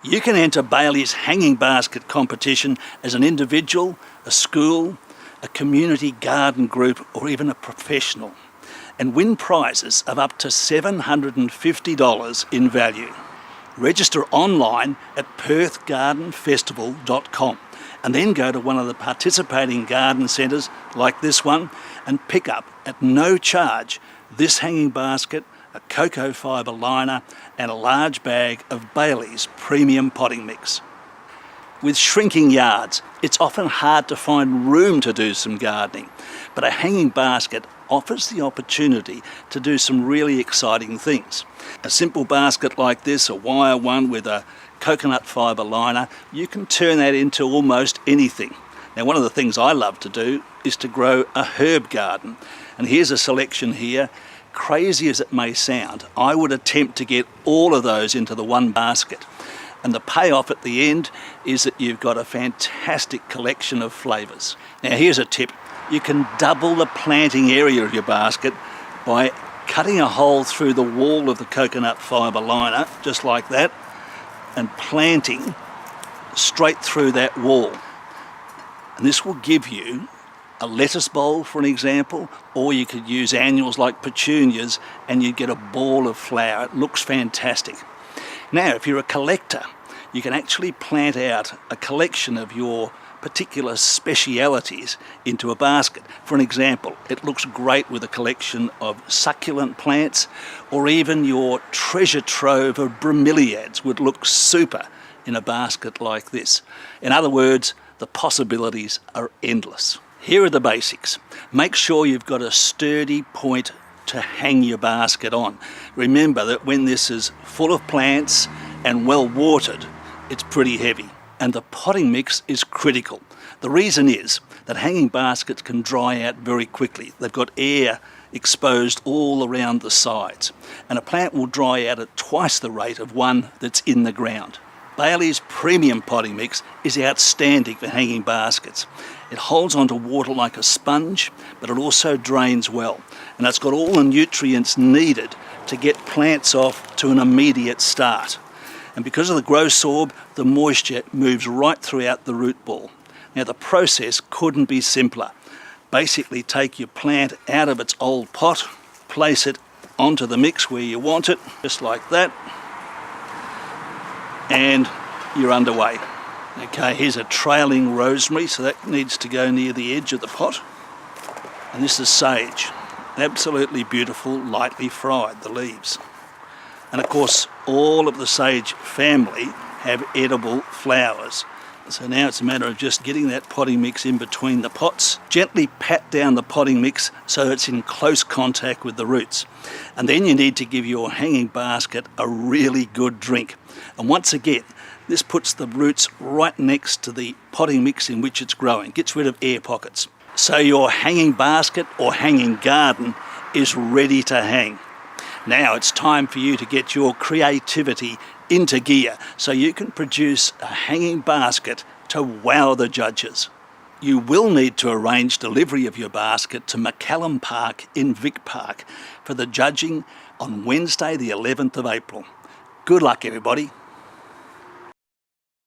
You can enter Bailey's hanging basket competition as an individual, a school, a community garden group, or even a professional, and win prizes of up to $750 in value. Register online at perthgardenfestival.com and then go to one of the participating garden centres like this one and pick up at no charge this hanging basket, a cocoa fibre liner and a large bag of Bailey's premium potting mix. With shrinking yards, it's often hard to find room to do some gardening, but a hanging basket offers the opportunity to do some really exciting things. A simple basket like this, a wire one with a coconut fibre liner, you can turn that into almost anything. Now, one of the things I love to do is to grow a herb garden, and here's a selection here. Crazy as it may sound, I would attempt to get all of those into the one basket. And the payoff at the end is that you've got a fantastic collection of flavours. Now here's a tip. You can double the planting area of your basket by cutting a hole through the wall of the coconut fibre liner, just like that, and planting straight through that wall. And this will give you a lettuce bowl, for an example, or you could use annuals like petunias and you get a ball of flower. It looks fantastic. Now, if you're a collector, you can actually plant out a collection of your particular specialities into a basket. For an example, it looks great with a collection of succulent plants, or even your treasure trove of bromeliads would look super in a basket like this. In other words, the possibilities are endless. Here are the basics. Make sure you've got a sturdy point to hang your basket on. Remember that when this is full of plants and well watered, it's pretty heavy. And the potting mix is critical. The reason is that hanging baskets can dry out very quickly. They've got air exposed all around the sides, and a plant will dry out at twice the rate of one that's in the ground. Bailey's premium potting mix is outstanding for hanging baskets. It holds onto water like a sponge, but it also drains well, and it's got all the nutrients needed to get plants off to an immediate start. And because of the grow sorb, the moisture moves right throughout the root ball. Now, the process couldn't be simpler. Basically, take your plant out of its old pot, place it onto the mix where you want it, just like that, and you're underway. Okay, here's a trailing rosemary, so that needs to go near the edge of the pot. And this is sage. Absolutely beautiful, lightly fried, the leaves. And of course, all of the sage family have edible flowers. So now it's a matter of just getting that potting mix in between the pots. Gently pat down the potting mix so it's in close contact with the roots. And then you need to give your hanging basket a really good drink. And once again, this puts the roots right next to the potting mix in which it's growing, gets rid of air pockets. So your hanging basket or hanging garden is ready to hang. Now it's time for you to get your creativity into gear so you can produce a hanging basket to wow the judges. You will need to arrange delivery of your basket to McCallum Park in Vic Park for the judging on Wednesday the 11th of April. Good luck, everybody.